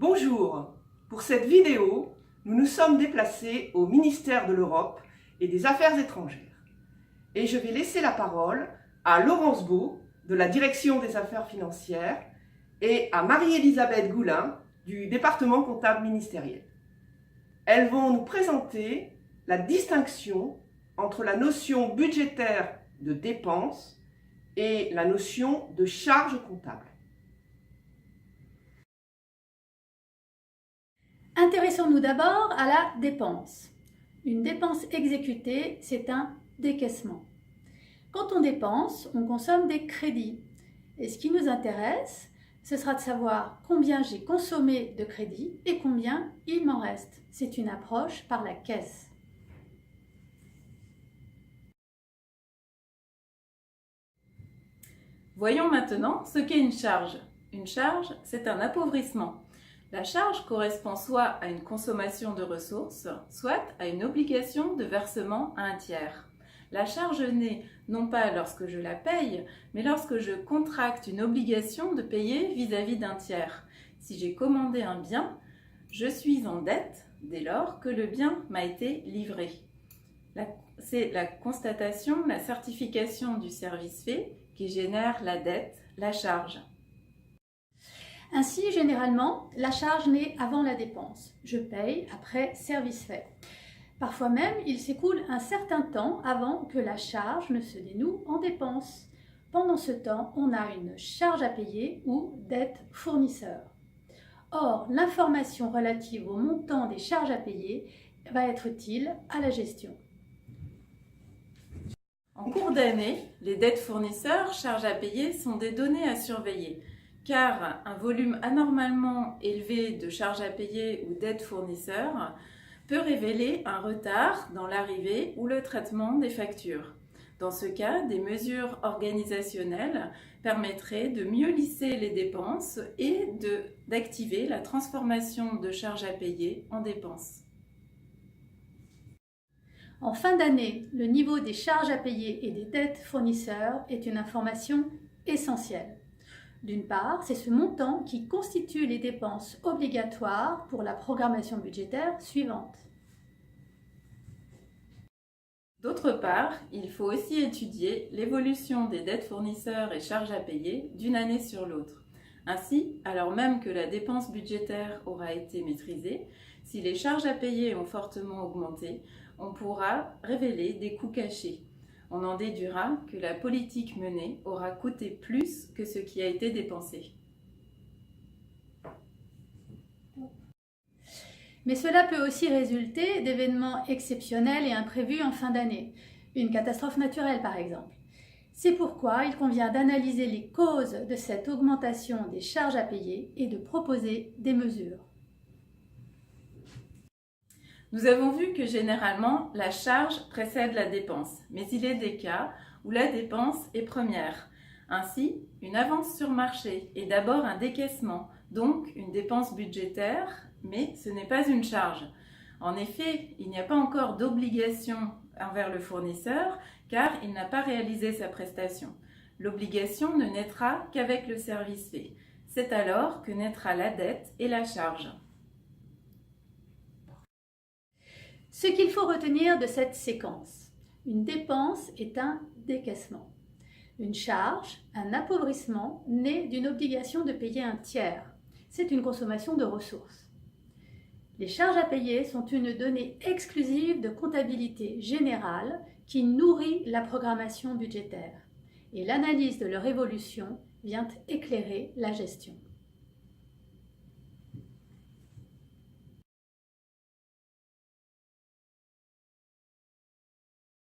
Bonjour, pour cette vidéo, nous nous sommes déplacés au ministère de l'Europe et des Affaires étrangères. Et je vais laisser la parole à Laurence Beau, de la Direction des Affaires financières, et à Marie-Elisabeth Goulin, du département comptable ministériel. Elles vont nous présenter la distinction entre la notion budgétaire de dépense et la notion de charge comptable. Intéressons-nous d'abord à la dépense. Une dépense exécutée, c'est un décaissement. Quand on dépense, on consomme des crédits. Et ce qui nous intéresse, ce sera de savoir combien j'ai consommé de crédits et combien il m'en reste. C'est une approche par la caisse. Voyons maintenant ce qu'est une charge. Une charge, c'est un appauvrissement. La charge correspond soit à une consommation de ressources, soit à une obligation de versement à un tiers. La charge naît non pas lorsque je la paye, mais lorsque je contracte une obligation de payer vis-à-vis d'un tiers. Si j'ai commandé un bien, je suis en dette dès lors que le bien m'a été livré. C'est la constatation, la certification du service fait qui génère la dette, la charge. Ainsi, généralement, la charge naît avant la dépense. Je paye après service fait. Parfois même, il s'écoule un certain temps avant que la charge ne se dénoue en dépense. Pendant ce temps, on a une charge à payer ou dette fournisseur. Or, l'information relative au montant des charges à payer va être utile à la gestion. En cours d'année, les dettes fournisseurs, charges à payer sont des données à surveiller, car un volume anormalement élevé de charges à payer ou dettes fournisseurs peut révéler un retard dans l'arrivée ou le traitement des factures. Dans ce cas, des mesures organisationnelles permettraient de mieux lisser les dépenses et d'activer la transformation de charges à payer en dépenses. En fin d'année, le niveau des charges à payer et des dettes fournisseurs est une information essentielle. D'une part, c'est ce montant qui constitue les dépenses obligatoires pour la programmation budgétaire suivante. D'autre part, il faut aussi étudier l'évolution des dettes fournisseurs et charges à payer d'une année sur l'autre. Ainsi, alors même que la dépense budgétaire aura été maîtrisée, si les charges à payer ont fortement augmenté, on pourra révéler des coûts cachés. On en déduira que la politique menée aura coûté plus que ce qui a été dépensé. Mais cela peut aussi résulter d'événements exceptionnels et imprévus en fin d'année, une catastrophe naturelle par exemple. C'est pourquoi il convient d'analyser les causes de cette augmentation des charges à payer et de proposer des mesures. Nous avons vu que généralement, la charge précède la dépense, mais il est des cas où la dépense est première. Ainsi, une avance sur marché est d'abord un décaissement, donc une dépense budgétaire, mais ce n'est pas une charge. En effet, il n'y a pas encore d'obligation envers le fournisseur car il n'a pas réalisé sa prestation. L'obligation ne naîtra qu'avec le service fait. C'est alors que naîtra la dette et la charge. Ce qu'il faut retenir de cette séquence, une dépense est un décaissement. Une charge, un appauvrissement, naît d'une obligation de payer un tiers. C'est une consommation de ressources. Les charges à payer sont une donnée exclusive de comptabilité générale qui nourrit la programmation budgétaire. Et l'analyse de leur évolution vient éclairer la gestion.